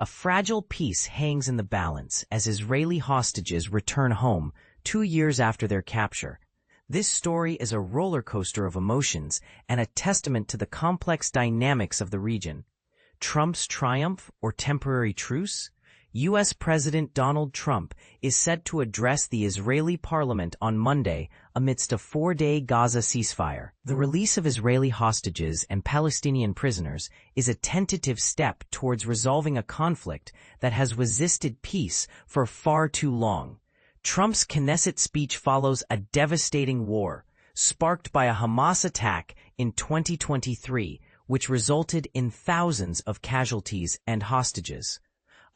A fragile peace hangs in the balance as Israeli hostages return home 2 years after their capture. This story is a roller coaster of emotions and a testament to the complex dynamics of the region. Trump's triumph or temporary truce? U.S. President Donald Trump is set to address the Israeli parliament on Monday amidst a 4-day Gaza ceasefire. The release of Israeli hostages and Palestinian prisoners is a tentative step towards resolving a conflict that has resisted peace for far too long. Trump's Knesset speech follows a devastating war, sparked by a Hamas attack in 2023, which resulted in thousands of casualties and hostages.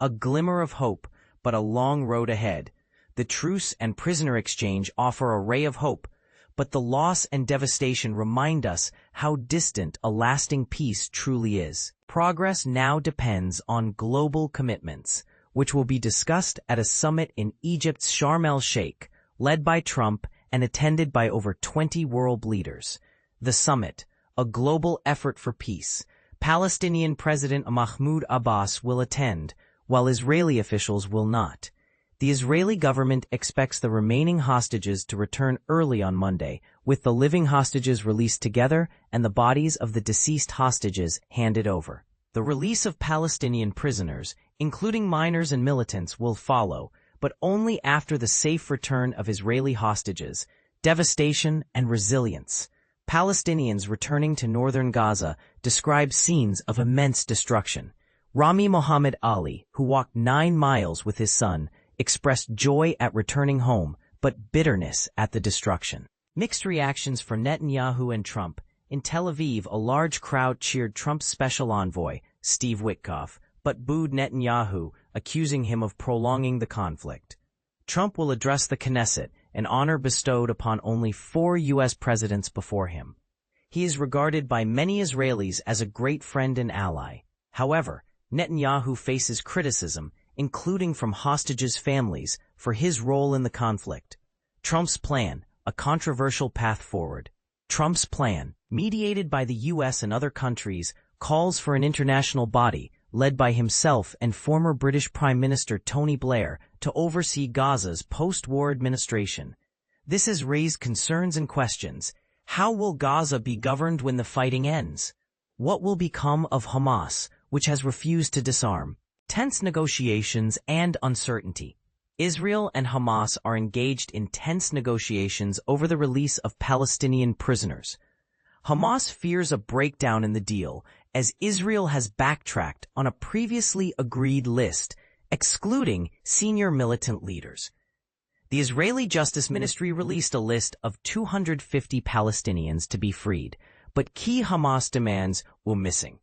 A glimmer of hope, but a long road ahead. The truce and prisoner exchange offer a ray of hope, but the loss and devastation remind us how distant a lasting peace truly is. Progress now depends on global commitments, which will be discussed at a summit in Egypt's Sharm el-Sheikh, led by Trump and attended by over 20 world leaders. The summit, a global effort for peace. Palestinian President Mahmoud Abbas will attend, while Israeli officials will not. The Israeli government expects the remaining hostages to return early on Monday, with the living hostages released together and the bodies of the deceased hostages handed over. The release of Palestinian prisoners, including minors and militants, will follow, but only after the safe return of Israeli hostages. Devastation and resilience. Palestinians returning to northern Gaza describe scenes of immense destruction. Rami Mohammed Ali, who walked 9 miles with his son, expressed joy at returning home, but bitterness at the destruction. Mixed reactions for Netanyahu and Trump. In Tel Aviv, a large crowd cheered Trump's special envoy, Steve Witkoff, but booed Netanyahu, accusing him of prolonging the conflict. Trump will address the Knesset, an honor bestowed upon only 4 U.S. presidents before him. He is regarded by many Israelis as a great friend and ally. However, Netanyahu faces criticism, including from hostages' families, for his role in the conflict. Trump's plan, a controversial path forward. Trump's plan, mediated by the U.S. and other countries, calls for an international body, led by himself and former British Prime Minister Tony Blair, to oversee Gaza's post-war administration. This has raised concerns and questions. How will Gaza be governed when the fighting ends? What will become of Hamas, which has refused to disarm? Tense negotiations and uncertainty. Israel and Hamas are engaged in tense negotiations over the release of Palestinian prisoners. Hamas fears a breakdown in the deal, as Israel has backtracked on a previously agreed list, excluding senior militant leaders. The Israeli Justice Ministry released a list of 250 Palestinians to be freed, but key Hamas demands were missing.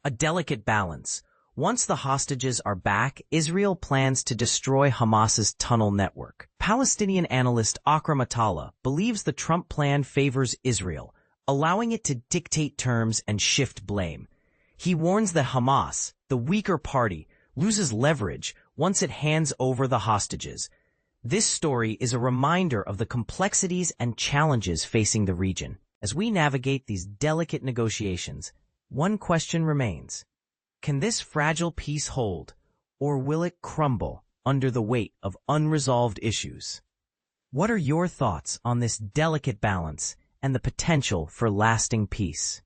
A delicate balance. Once the hostages are back, Israel plans to destroy Hamas's tunnel network. Palestinian analyst Akram Attallah believes the Trump plan favors Israel, allowing it to dictate terms and shift blame. He warns that Hamas, the weaker party, loses leverage once it hands over the hostages. This story is a reminder of the complexities and challenges facing the region. As we navigate these delicate negotiations, one question remains. Can this fragile peace hold, or will it crumble under the weight of unresolved issues? What are your thoughts on this delicate balance and the potential for lasting peace?